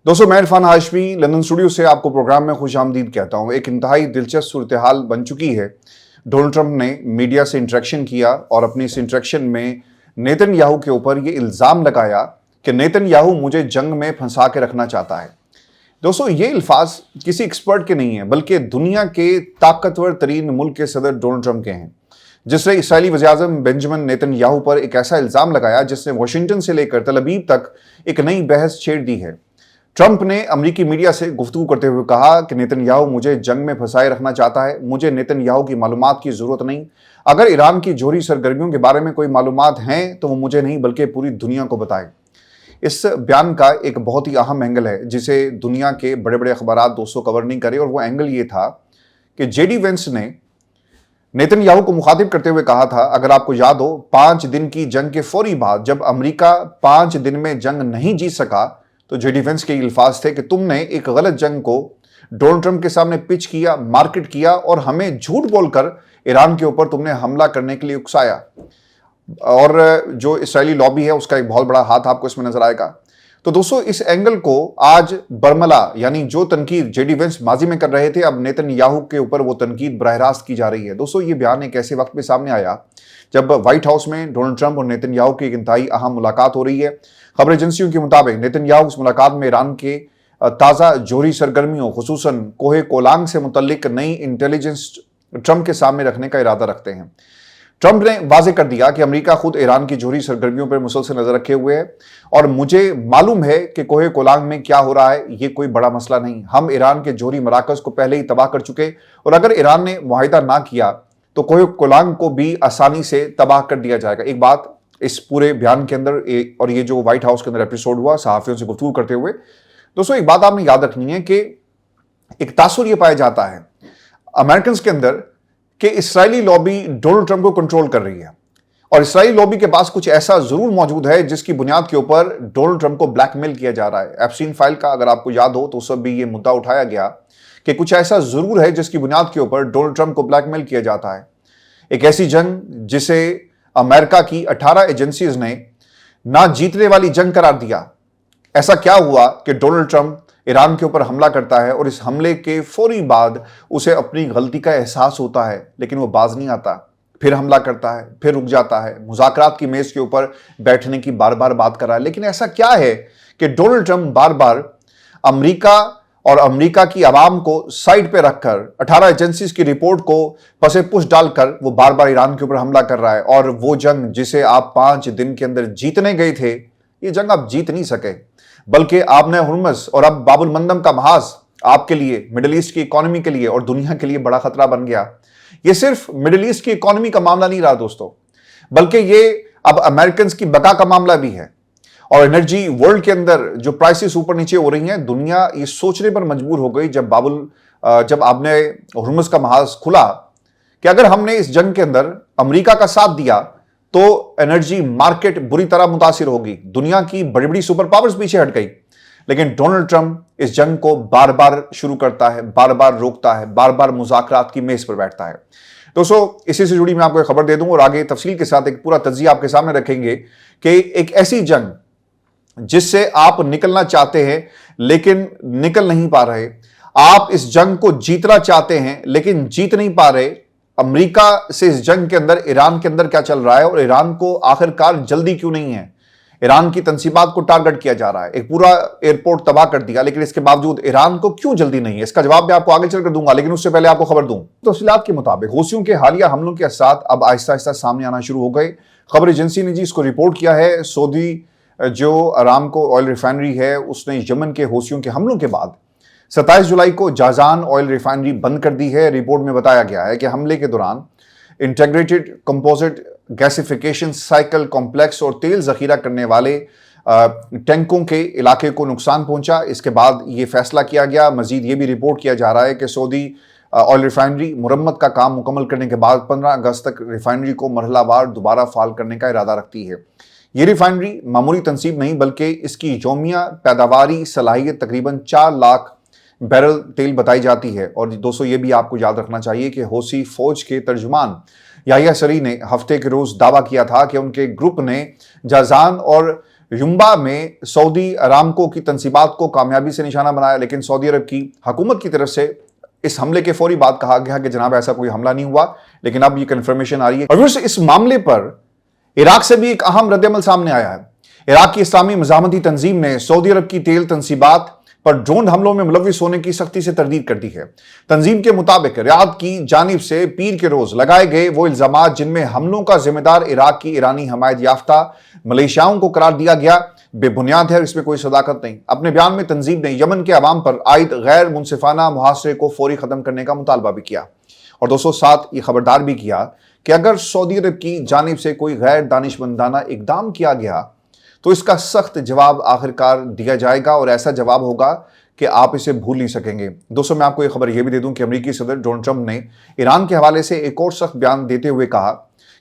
दोस्तों मैं Irfan Hashmi London studio से आपको प्रोग्राम में खुश आमदीद कहता हूं। एक इंतहाई दिलचस्प सूरत हाल बन चुकी है। डोनाल्ड ट्रंप ने मीडिया से इंटरेक्शन किया और अपनी इस इंटरेक्शन में नेतन्याहू के ऊपर ये इल्ज़ाम लगाया कि नेतन्याहू मुझे जंग में फंसा के रखना चाहता है। दोस्तों ये अल्फाज किसी एक्सपर्ट के नहीं है बल्कि दुनिया के ताकतवर तरीन मुल्क के सदर डोनाल्ड ट्रंप के हैं, जिसने इस्राएली वज़ीर-ए-आज़म बेंजामिन नेतन्याहू पर एक ऐसा इल्ज़ाम लगाया जिसने वाशिंगटन से लेकर तल अवीव तक एक नई बहस छेड़ दी है। ट्रंप ने अमेरिकी मीडिया से गुफ्तगू करते हुए कहा कि नेतन्याहू मुझे जंग में फंसाए रखना चाहता है। मुझे नेतन्याहू की मालूमात की ज़रूरत नहीं। अगर ईरान की जौहरी सरगर्मियों के बारे में कोई मालूमात हैं तो वो मुझे नहीं बल्कि पूरी दुनिया को बताए। इस बयान का एक बहुत ही अहम एंगल है जिसे दुनिया के बड़े बड़े अखबार दोस्तों कवर नहीं करे, और वो एंगल ये था कि जेडी वेंस ने नेतन्याहू को मुखातिब करते हुए कहा था, अगर आपको याद हो, 5 दिन की जंग के फौरी बाद जब अमेरिका 5 दिन में जंग नहीं जीत सका तो जेडी वेंस के अल्फाज थे कि तुमने एक गलत जंग को डोनाल्ड ट्रंप के सामने पिच किया, मार्केट किया और हमें झूठ बोलकर ईरान के ऊपर तुमने हमला करने के लिए उकसाया। और जो इस्राएली लॉबी है उसका एक बहुत बड़ा हाथ आपको इसमें नजर आएगा। तो दोस्तों इस एंगल को आज बरमला यानी जो तनकीद जेडी वेंस माजी में कर रहे थे, अब नेतन्याहू के ऊपर वो तनकीद बराह रास्त की जा रही है। दोस्तों ये बयान एक ऐसे वक्त में सामने आया जब व्हाइट हाउस में डोनाल्ड ट्रंप और नेतन्याहू की एक इंतहाई अहम मुलाकात हो रही है। खबर एजेंसियों के मुताबिक नेतन्याहू इस मुलाकात में ईरान के ताज़ा जौहरी सरगर्मियों खुसूसन कोहे कोलांग से मुतल्लिक नई इंटेलिजेंस ट्रंप के सामने रखने का इरादा रखते हैं। ट्रंप ने वाजे कर दिया कि अमेरिका खुद ईरान की जौहरी सरगर्मियों पर मुसलसल नजर रखे हुए है और मुझे मालूम है कि कोहे कोलांग में क्या हो रहा है। ये कोई बड़ा मसला नहीं। हम ईरान के जौहरी मराकज को पहले ही तबाह कर चुके और अगर ईरान ने मुआहिदा ना किया तो कोहे कोलांग को भी आसानी से तबाह कर दिया जाएगा। एक बात इस पूरे बयान के अंदर और ये जो व्हाइट हाउस के अंदर एपिसोड हुआ सहाफियों से गुफ्तगू करते हुए, दोस्तों एक बात आपने याद रखनी है कि एक तासुर ये पाया जाता है अमेरिकन के अंदर कि इस्राएली लॉबी डोनाल्ड ट्रंप को कंट्रोल कर रही है और इस्राएली लॉबी के पास कुछ ऐसा जरूर मौजूद है जिसकी बुनियाद के ऊपर डोनाल्ड ट्रंप को ब्लैकमेल किया जा रहा है। एप्स्टीन फाइल का अगर आपको याद हो तो उस वक्त भी ये मुद्दा उठाया गया कि कुछ ऐसा जरूर है जिसकी बुनियाद के ऊपर डोनाल्ड ट्रंप को ब्लैकमेल किया जाता है। एक ऐसी जंग जिसे अमेरिका की 18 एजेंसीज ने ना जीतने वाली जंग करार दिया। ऐसा क्या हुआ कि डोनाल्ड ट्रंप ईरान के ऊपर हमला करता है और इस हमले के फौरी बाद उसे अपनी गलती का एहसास होता है, लेकिन वो बाज नहीं आता, फिर हमला करता है, फिर रुक जाता है, मुज़ाकरात की मेज के ऊपर बैठने की बार बार बात कर रहा है। लेकिन ऐसा क्या है कि डोनाल्ड ट्रंप बार बार अमेरिका और अमेरिका की आवाम को साइड पे रखकर 18 एजेंसीज की रिपोर्ट को पसे पुश डालकर वो बार बार ईरान के ऊपर हमला कर रहा है। और वो जंग जिसे आप 5 दिन के अंदर जीतने गए थे, ये जंग आप जीत नहीं सके, बल्कि आपने हुर्मुज़ और अब बाबुल मंदम का महाज आपके लिए, मिडिल ईस्ट की इकोनॉमी के लिए और दुनिया के लिए बड़ा खतरा बन गया। ये सिर्फ मिडिल ईस्ट की इकोनॉमी का मामला नहीं रहा दोस्तों, बल्कि ये अब अमेरिकन की बका का मामला भी है। और एनर्जी वर्ल्ड के अंदर जो प्राइसेस ऊपर नीचे हो रही हैं, दुनिया ये सोचने पर मजबूर हो गई जब आपने हुर्मुज़ का महाज खुला कि अगर हमने इस जंग के अंदर अमेरिका का साथ दिया तो एनर्जी मार्केट बुरी तरह मुतासिर होगी, दुनिया की बड़ी बड़ी सुपर पावर्स पीछे हट गई। लेकिन डोनाल्ड ट्रंप इस जंग को बार बार शुरू करता है, बार बार रोकता है, बार बार मुज़ाकरात की मेज पर बैठता है। दोस्तों इसी से जुड़ी मैं आपको एक खबर दे दूं और आगे तफसील के साथ एक पूरा तज्जिया आपके सामने रखेंगे कि एक ऐसी जंग जिससे आप निकलना चाहते हैं लेकिन निकल नहीं पा रहे, आप इस जंग को जीतना चाहते हैं लेकिन जीत नहीं पा रहे। अमेरिका से इस जंग के अंदर ईरान के अंदर क्या चल रहा है और ईरान को आखिरकार जल्दी क्यों नहीं है। ईरान की तंसीबात को टारगेट किया जा रहा है, एक पूरा एयरपोर्ट तबाह कर दिया, लेकिन इसके बावजूद ईरान को क्यों जल्दी नहीं है, इसका जवाब मैं आपको आगे चलकर दूंगा। लेकिन उससे पहले आपको खबर दूं, तफसीलात के मुताबिक हूसियों के हालिया हमलों के असरात अब आहिस्ता आहिस्ता सामने आना शुरू हो गए। खबर एजेंसी ने जी इसको रिपोर्ट किया है। सऊदी जो अरामको ऑयल रिफाइनरी है उसने यमन के हूसियों के हमलों के बाद 27 जुलाई को जाजान ऑयल रिफाइनरी बंद कर दी है। रिपोर्ट में बताया गया है कि हमले के दौरान integrated composite gasification cycle complex और तेल जखीरा करने वाले टैंकों के इलाके को नुकसान पहुंचा। इसके बाद ये फैसला किया गया। मजीद ये भी रिपोर्ट किया जा रहा है कि सऊदी ऑयल रिफाइनरी मुरम्मत का काम मुकम्मल करने के बाद 15 अगस्त तक रिफाइनरी को मरहलावार दोबारा फाल करने का इरादा रखती है। ये रिफाइनरी मामूली तनसीब नहीं बल्कि इसकी यौमिया पैदावारी सलाहियत तकरीबन 4 लाख बैरल तेल बताई जाती है। और दोस्तों ये भी आपको याद रखना चाहिए कि हौसी फौज के तर्जुमान याहिया सरी ने हफ्ते के रोज दावा किया था कि उनके ग्रुप ने जाजान और युम्बा में सऊदी अरामको की तंसीबात को कामयाबी से निशाना बनाया, लेकिन सऊदी अरब की हुकूमत की तरफ से इस हमले के फौरी बाद कहा गया कि जनाब ऐसा कोई हमला नहीं हुआ, लेकिन अब ये कंफर्मेशन आ रही है। और इस मामले पर इराक से भी एक अहम रद्दअमल सामने आया है। इराक की इस्लामी मज़ाहमती तंजीम ने सऊदी अरब की तेल तंसीबात पर ड्रोन हमलों में मुलविस होने की सख्ती से तरदीद कर दी है। तंजीम के मुताबिक रियाद की जानिब से पीर के रोज लगाए गए वो इल्जामात जिनमें हमलों का जिम्मेदार इराक की ईरानी हमायत याफ्ता मलेशियाओं को करार दिया गया, बेबुनियाद है, इसमें कोई सदाकत नहीं। अपने बयान में तंजीम ने यमन के अवाम पर आयद गैर मुनसिफाना मुहासरे को फौरी खत्म करने का मुतालबा भी किया और दोस्तों साथ ये खबरदार भी किया कि अगर सऊदी अरब की जानिब से कोई गैर दानिशमंदाना इकदाम किया गया तो इसका सख्त जवाब आखिरकार दिया जाएगा और ऐसा जवाब होगा कि आप इसे भूल नहीं सकेंगे। दोस्तों मैं आपको ये खबर यह भी दे दूं कि अमेरिकी सदर डोनाल्ड ट्रंप ने ईरान के हवाले से एक और सख्त बयान देते हुए कहा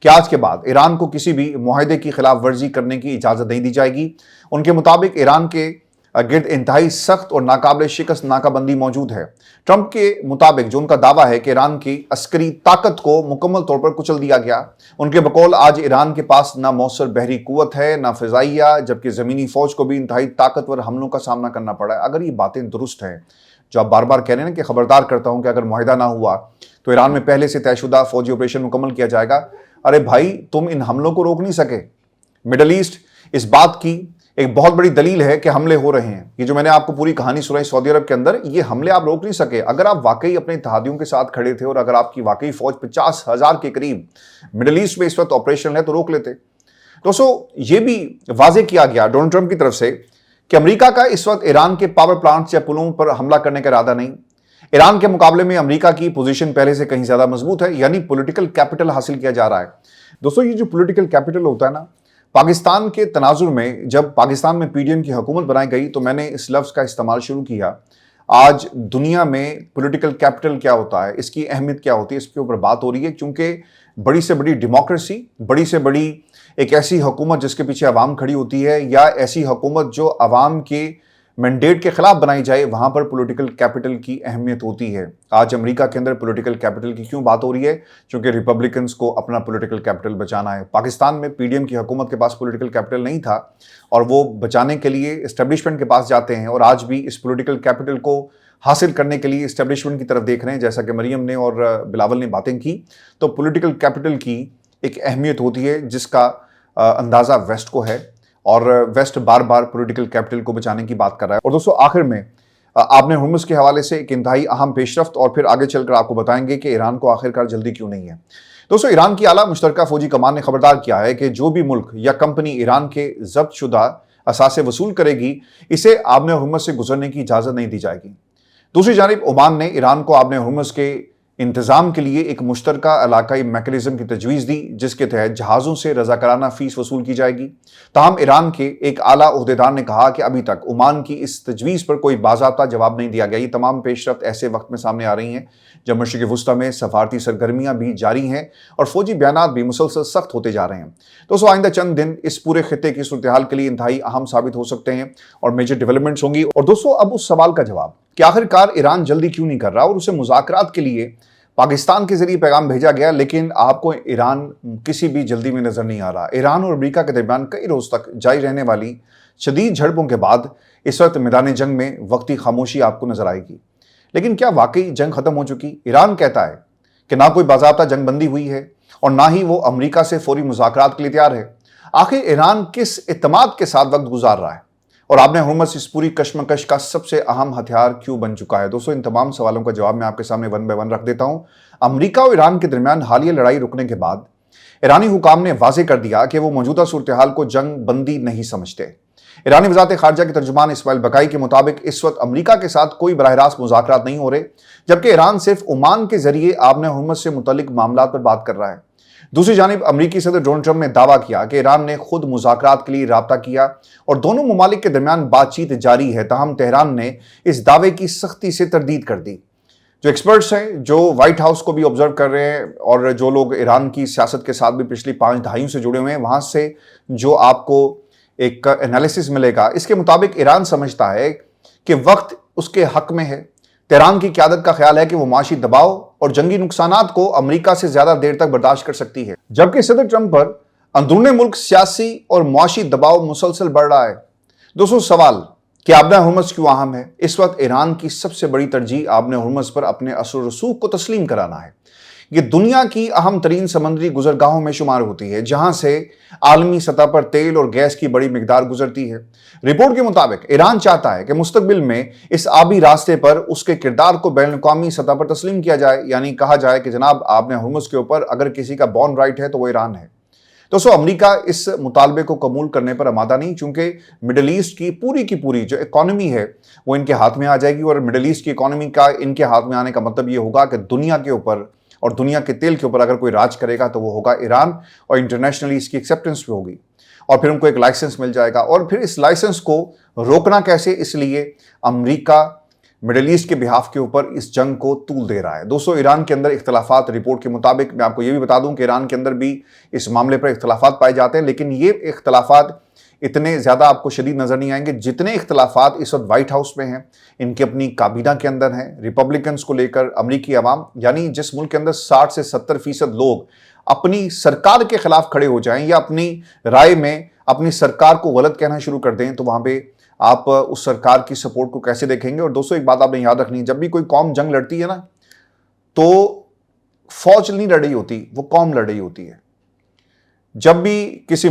कि आज के बाद ईरान को किसी भी मुआहदे की खिलाफ वर्जी करने की इजाजत नहीं दी जाएगी। उनके मुताबिक ईरान के गिर्द इंतहाई सख्त और नाकाबिल शिकस्त नाकाबंदी मौजूद है। ट्रंप के मुताबिक जो उनका दावा है कि ईरान की अस्करी ताकत को मुकम्मल तौर पर कुचल दिया गया। उनके बकौल आज ईरान के पास ना मौसर बहरी कुव्वत है ना फिजाइया, जबकि ज़मीनी फौज को भी इंतहाई ताकतवर हमलों का सामना करना पड़ा है। अगर ये बातें दुरुस्त हैं जो आप बार बार कह रहे हैं कि खबरदार करता हूं कि अगर मुआहदा ना हुआ तो ईरान में पहले से तयशुदा फौजी ऑपरेशन मुकम्मल किया जाएगा, अरे भाई तुम इन हमलों को रोक नहीं सके। मिडल ईस्ट इस बात की एक बहुत बड़ी दलील है कि हमले हो रहे हैं। ये जो मैंने आपको पूरी कहानी सुनाई सऊदी अरब के अंदर, ये हमले आप रोक नहीं सके। अगर आप वाकई अपने इत्तेहादियों के साथ खड़े थे और अगर आपकी वाकई फौज 50,000 के करीब मिडल ईस्ट में इस वक्त ऑपरेशन है तो रोक लेते। दोस्तों ये भी वाजे किया गया डोनाल्ड ट्रंप की तरफ से कि अमेरिका का इस वक्त ईरान के पावर प्लांट्स या पुलों पर हमला करने का इरादा नहीं। ईरान के मुकाबले में अमेरिका की पोजीशन पहले से कहीं ज्यादा मजबूत है, यानी पॉलिटिकल कैपिटल हासिल किया जा रहा है। दोस्तों ये जो पॉलिटिकल कैपिटल होता है ना, पाकिस्तान के तनाजुर में जब पाकिस्तान में पीडीएम की हुकूमत बनाई गई तो मैंने इस लफ्ज़ का इस्तेमाल शुरू किया। आज दुनिया में पॉलिटिकल कैपिटल क्या होता है, इसकी अहमियत क्या होती है, इसके ऊपर बात हो रही है, क्योंकि बड़ी से बड़ी डेमोक्रेसी, बड़ी से बड़ी एक ऐसी हुकूमत जिसके पीछे अवाम खड़ी होती है या ऐसी हुकूमत जो अवाम के मैंडेट के खिलाफ बनाई जाए, वहां पर पॉलिटिकल कैपिटल की अहमियत होती है। आज अमेरिका के अंदर पॉलिटिकल कैपिटल की क्यों बात हो रही है? क्योंकि रिपब्लिकन्स को अपना पॉलिटिकल कैपिटल बचाना है। पाकिस्तान में पीडीएम की हुकूमत के पास पॉलिटिकल कैपिटल नहीं था और वो बचाने के लिए एस्टेब्लिशमेंट के पास जाते हैं और आज भी इस पॉलिटिकल कैपिटल को हासिल करने के लिए एस्टेब्लिशमेंट की तरफ देख रहे हैं। जैसा कि मरियम ने और बिलावल ने बातें की, तो पॉलिटिकल कैपिटल की एक अहमियत होती है जिसका अंदाज़ा वेस्ट को है और वेस्ट बार बार पॉलिटिकल कैपिटल को बचाने की बात कर रहा है। और दोस्तों आखिर में आपने हुर्मुज़ के हवाले से एक इंतहाई अहम पेशरफ्त और फिर आगे चलकर आपको बताएंगे कि ईरान को आखिरकार जल्दी क्यों नहीं है। दोस्तों ईरान की आला मुश्तरका फौजी कमान ने खबरदार किया है कि जो भी मुल्क या कंपनी ईरान के जब्त शुदा असासे वसूल करेगी, इसे आबने हुर्मुज़ से गुजरने की इजाज़त नहीं दी जाएगी। दूसरी जानिब ओमान ने ईरान को आबने हुर्मुज़ के इंतजाम के लिए एक मुश्तरका इलाकाई मैकेनिज्म की तजवीज़ दी, जिसके तहत जहाज़ों से रज़ाकाराना फ़ीस वसूल की जाएगी। ताहम ईरान के एक आला ओहदेदार ने कहा कि अभी तक ओमान की इस तजवीज़ पर कोई बाज़ाब्ता जवाब नहीं दिया गया। ये तमाम पेशरफ्त ऐसे वक्त में सामने आ रही हैं जब मशरिक़ वुस्ता में सफारती सरगर्मियाँ भी जारी हैं और फौजी बयानात भी मुसलसल सख्त होते जा रहे हैं। दोस्तों आइंदा चंद दिन इस पूरे खित्ते की सूरत हाल के लिए इंतहाई अहम साबित हो सकते हैं और मेजर डेवलपमेंट्स होंगी। और दोस्तों अब उस सवाल का जवाब कि आखिरकार ईरान जल्दी क्यों नहीं कर रहा और उसे मुज़ाकरात के लिए पाकिस्तान के जरिए पैगाम भेजा गया, लेकिन आपको ईरान किसी भी जल्दी में नजर नहीं आ रहा। ईरान और अमेरिका के दरमियान कई रोज तक जारी रहने वाली शदीद झड़पों के बाद इस वक्त मैदान जंग में वक्ती खामोशी आपको नजर आएगी। लेकिन क्या वाकई जंग खत्म हो चुकी? ईरान कहता है कि ना कोई बाज़ाब्ता जंग बंदी हुई है और ना ही वो अमेरिका से फौरी मुज़ाकरात के लिए तैयार है। आखिर ईरान किस इत्तेमाद के साथ वक्त गुजार रहा है और आबने हुर्मुज़ इस पूरी कशमकश का सबसे अहम हथियार क्यों बन चुका है? दोस्तों इन तमाम सवालों का जवाब मैं आपके सामने वन बाय वन रख देता हूं। अमेरिका और ईरान के दरमियान हालिया लड़ाई रुकने के बाद ईरानी हुकाम ने वाज़ेह कर दिया कि वो मौजूदा सूरत हाल को जंग बंदी नहीं समझते। ईरानी वज़ारत ख़ारजा के तर्जुमान इस्माइल बकाई के मुताबिक इस वक्त अमेरिका के साथ कोई बराह रास्त मुज़ाकरात नहीं हो रहे, जबकि ईरान सिर्फ ओमान के जरिए आबने हुर्मुज़ से मुतल्लिक मामलात पर बात कर रहा है। दूसरी जानिब अमेरिकी सदर डोनाल्ड ट्रंप ने दावा किया कि ईरान ने खुद मुज़ाकरात के लिए राब्ता किया और दोनों ममालिक के दरमियान बातचीत जारी है। ताहम तेहरान ने इस दावे की सख्ती से तरदीद कर दी। जो एक्सपर्ट्स हैं, जो व्हाइट हाउस को भी ऑब्जर्व कर रहे हैं और जो लोग ईरान की सियासत के साथ भी पिछली 5 दहाइयों से जुड़े हुए हैं, वहाँ से जो आपको एक एनालिसिस मिलेगा, इसके मुताबिक ईरान समझता है कि वक्त उसके हक में है। तेहरान की क़यादत का ख्याल है कि वो माशी दबाव और जंगी नुकसानात को अमेरिका से ज़्यादा देर तक बर्दाश्त कर सकती है, जबकि सदर ट्रंप पर अंदरूनी मुल्क सियासी और मुआशी दबाव मुसलसल बढ़ रहा है। दोस्तों, सवाल कि आबना हुर्मुज़ क्यों अहम है? इस वक्त ईरान की सबसे बड़ी तरजीह आबना हुर्मुज़ पर अपने असर रसूख को तस्लीम कराना है। ये दुनिया की अहम तरीन समंदरी गुजरगाहों में शुमार होती है, जहां से आलमी सतह पर तेल और गैस की बड़ी मिकदार गुजरती है। रिपोर्ट के मुताबिक ईरान चाहता है कि मुस्तकबिल में इस आबी रास्ते पर उसके किरदार को बैनुल-अक़वामी सतह पर तस्लीम किया जाए, यानी कहा जाए कि जनाब आबना हुर्मुज़ के ऊपर अगर किसी का बॉर्न राइट है तो वो ईरान है। दोस्तों, अमेरिका इस मुतालबे को कबूल करने पर आमादा नहीं, चूंकि मिडल ईस्ट की पूरी जो इकॉनमी है वो इनके हाथ में आ जाएगी, और मिडल ईस्ट की इकॉनमी का इनके हाथ में आने का मतलब ये होगा कि दुनिया के ऊपर और दुनिया के तेल के ऊपर अगर कोई राज करेगा तो वो होगा ईरान, और इंटरनेशनली इसकी एक्सेप्टेंस भी होगी, और फिर उनको एक लाइसेंस मिल जाएगा। और फिर इस लाइसेंस को रोकना कैसे, इसलिए अमेरिका मिडल ईस्ट के बिहाफ के ऊपर इस जंग को तूल दे रहा है। दोस्तों, ईरान के अंदर इख्तलाफात, रिपोर्ट के मुताबिक मैं आपको ये भी बता दूं कि ईरान के अंदर भी इस मामले पर इख्तलाफात पाए जाते हैं, लेकिन ये इख्तलाफात इतने ज़्यादा आपको शदीद नज़र नहीं आएंगे जितने इख्तलाफात इस वक्त वाइट हाउस में हैं, इनकी अपनी काबीना के अंदर हैं, रिपब्लिकन्स को लेकर अमरीकी अवाम, यानी जिस मुल्क के अंदर 60 से 70% लोग अपनी सरकार के खिलाफ खड़े हो जाएं या अपनी राय में अपनी सरकार को गलत कहना शुरू कर दें, तो वहाँ पे आप उस सरकार की सपोर्ट को कैसे देखेंगे? और दोस्तों, एक बात आपने याद रखनी है, जब भी कोई कौम जंग लड़ती है ना, तो फौज नहीं लड़ रही होती, वो कौम लड़ रही होती है। जब भी किसी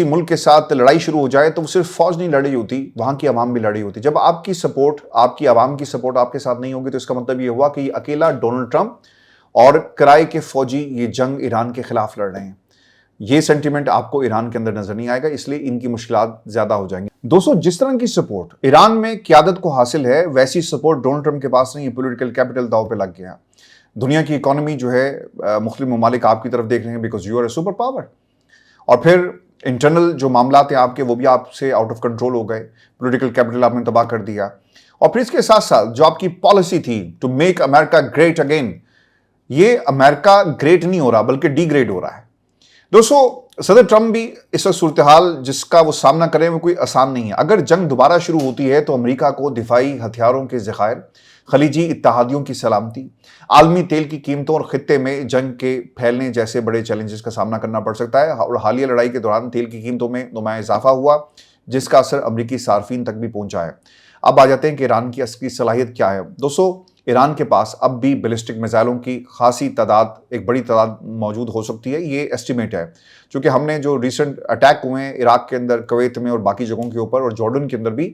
मुल्क के साथ लड़ाई शुरू हो जाए तो वो सिर्फ फौज नहीं लड़ रही होती, वहां की आवाम भी लड़ रही होती। जब आपकी सपोर्ट, आपकी आवाम की सपोर्ट आपके साथ नहीं होगी, तो इसका मतलब ये हुआ कि अकेला डोनाल्ड ट्रंप और किराए के फौजी ये जंग ईरान के खिलाफ लड़ रहे हैं। ये सेंटीमेंट आपको ईरान के अंदर नजर नहीं आएगा, इसलिए इनकी मुश्किलात ज्यादा हो जाएंगी। दोस्तों, जिस तरह की सपोर्ट ईरान में क़यादत को हासिल है, वैसी सपोर्ट डोनाल्ड ट्रंप के पास नहीं है। पॉलिटिकल कैपिटल दांव पे लग गया। दुनिया की इकोनॉमी जो है, मुख्तलिफ ममालिक आपकी तरफ देख रहे हैं, because you are a super power. और फिर इंटरनल जो मामलात हैं आपके, वो भी आपसे आउट ऑफ कंट्रोल हो गए। पॉलिटिकल कैपिटल आपने तबाह कर दिया, और फिर इसके साथ साथ जो आपकी पॉलिसी थी to make America great again, ये अमेरिका ग्रेट नहीं हो रहा बल्कि डिग्रेड हो रहा है। दोस्तों, सदर ट्रंप भी इस सूरत हाल जिसका वो सामना करें वो कोई आसान नहीं है। अगर जंग दोबारा शुरू होती है तो अमेरिका को दिफाई हथियारों के ज़खायर, खलीजी इत्तेहादियों की सलामती, आलमी तेल की कीमतों और खित्ते में जंग के फैलने जैसे बड़े चैलेंजेस का सामना करना पड़ सकता है। और हालिया लड़ाई के दौरान तेल की कीमतों में नुमाया इजाफा हुआ, जिसका असर अमरीकी सार्फिन तक भी पहुंचा है। अब आ जाते हैं कि ईरान की असली सलाहियत क्या है। दोस्तों, ईरान के पास अब भी बैलिस्टिक मिसाइलों की खासी तादाद, एक बड़ी तादाद मौजूद हो सकती है, ये एस्टिमेट है। क्योंकि हमने जो रिसेंट अटैक हुए हैं इराक के अंदर, कुवैत में और बाकी जगहों के ऊपर, और जॉर्डन के अंदर भी,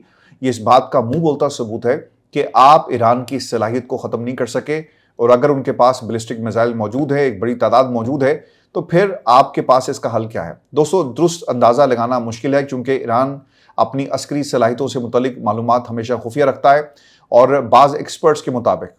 ये इस बात का मुंह बोलता सबूत है कि आप ईरान की सलाहियत को ख़त्म नहीं कर सके। और अगर उनके पास बैलिस्टिक मिसाइल मौजूद है, एक बड़ी तादाद मौजूद है, तो फिर आपके पास इसका हल क्या है? दोस्तों, दुरुस्त अंदाज़ा लगाना मुश्किल है, क्योंकि ईरान अपनी अस्करी सलाहियतों से मुतल्लिक मालूमात हमेशा खुफिया रखता है। और बाज़ एक्सपर्ट्स के मुताबिक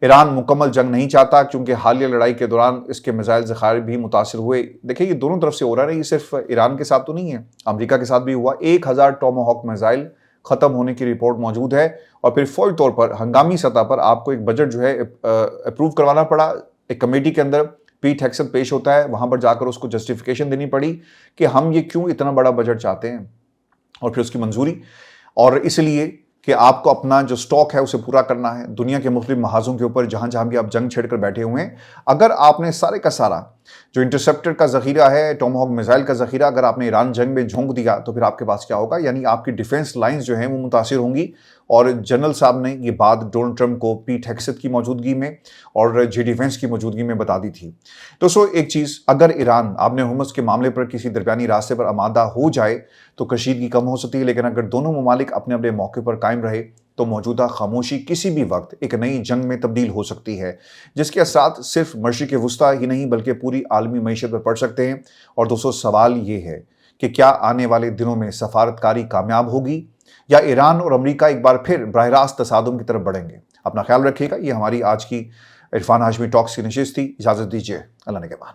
ईरान मुकम्मल जंग नहीं चाहता, क्योंकि हालिया लड़ाई के दौरान इसके मिसाइल ज़खायर भी मुतासिर हुए। देखिए, ये दोनों तरफ से हो रहा है, ये सिर्फ ईरान के साथ तो नहीं है, अमेरिका के साथ भी हुआ। 1000 टॉमाहॉक मिसाइल ख़त्म होने की रिपोर्ट मौजूद है। और फिर फौरी तौर पर हंगामी सतह पर आपको एक बजट जो है अप्रूव करवाना पड़ा। एक कमेटी के अंदर पीट हेक्सेथ पेश होता है, वहाँ पर जाकर उसको जस्टिफिकेशन देनी पड़ी कि हम ये क्यों इतना बड़ा बजट चाहते हैं, और फिर उसकी मंजूरी। और इसलिए कि आपको अपना जो स्टॉक है उसे पूरा करना है दुनिया के मुख्तलिफ महाजों के ऊपर, जहाँ जहाँ भी आप जंग छेड़ कर बैठे हुए हैं। अगर आपने सारे का सारा जो इंटरसेप्टर का ज़ख़ीरा है, टॉमाहॉक मिसाइल का ज़ख़ीरा, अगर आपने ईरान जंग में झोंक दिया, तो फिर आपके पास क्या होगा? यानी आपकी डिफेंस लाइंस जो हैं वो मुतासिर होंगी। और जनरल साहब ने ये बात डोनाल्ड ट्रंप को पीट हेक्सेथ की मौजूदगी में और जे डिफेंस की मौजूदगी में बता दी थी। दोस्तों, एक चीज़, अगर ईरान आबना हुर्मुज़ के मामले पर किसी दरमियानी रास्ते पर आमादा हो जाए तो कशीदगी कम हो सकती है, लेकिन अगर दोनों ममालिक अपने अपने मौके पर कायम रहे तो मौजूदा खामोशी किसी भी वक्त एक नई जंग में तब्दील हो सकती है, जिसके असरात सिर्फ मशरिक़ वुस्ता ही नहीं बल्कि पूरी आलमी मईशत पर पड़ सकते हैं। और दोस्तों, सवाल ये है कि क्या आने वाले दिनों में सफारतकारी कामयाब होगी, या ईरान और अमेरिका एक बार फिर बराह रास्त तसादुम की तरफ बढ़ेंगे? अपना ख्याल रखिएगा। ये हमारी आज की इरफान हाशमी टॉक्स की नशिस्त थी। इजाज़त दीजिए, अल्लाह ने के बाद।